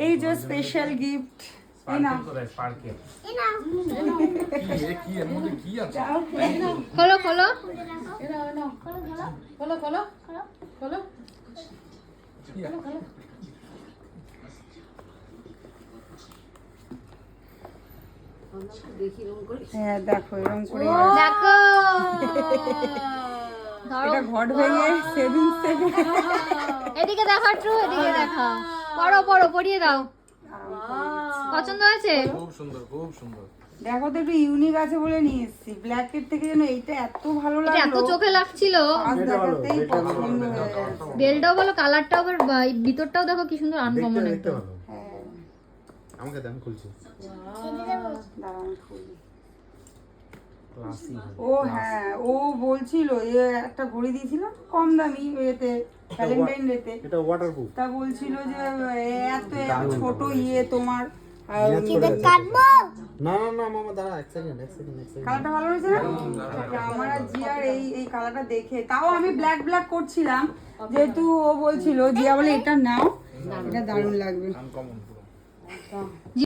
এই যে special gift. এই নাও পার্কে এই নাও কি এর মধ্যে কি আছে? খোলো খোলো খোলো খোলো খোলো হ্যাঁ দেখো এরকম করে দেখো এটা ঘট ভেঙে সেভিংস থেকে এদিকে দেখা ট্রু, এদিকে দেখা। পড়ো পড়ো, পড়িয়ে দাও। পছন্দ হয়েছে? খুব সুন্দর খুব সুন্দর। দেখো তো একটু ইউনিক আছে বলে নিয়ে এসেছি। ব্ল্যাকের থেকে যেন এইটা এত ভালো এটা এত লাগলো, চোখে লাগছিল। আজ দেখাতেই পছন্দ হয়ে গেছে। বেলটাও বলো, কালারটাও আবার ভিতরটাও দেখো কি সুন্দর আনকমন একটা। হ্যাঁ আমাকে দাম খুলছি। দাঁড়ান খুলি। ক্লাসি। ও হ্যাঁ, ও বলছিল একটা ঘড়ি দিয়েছিলাম কম দামি এতে ভ্যালেন্টাইন ডেতে, এটা ওয়াটারপ্রুফ। তা বলছিল যে এত ছোট তোমার কাটবো না না না মামা দাঁড়া এক সেকেন্ড। কালারটা ভালো হয়েছে না? আমার আর জিয়ার এই কালারটা দেখে, তাও আমি ব্ল্যাক ব্ল্যাক করছিলাম যেহেতু ও বলছিল, জিয়া বলে এটা নাও, এটা দারুণ লাগবে। আনকমন পুরো।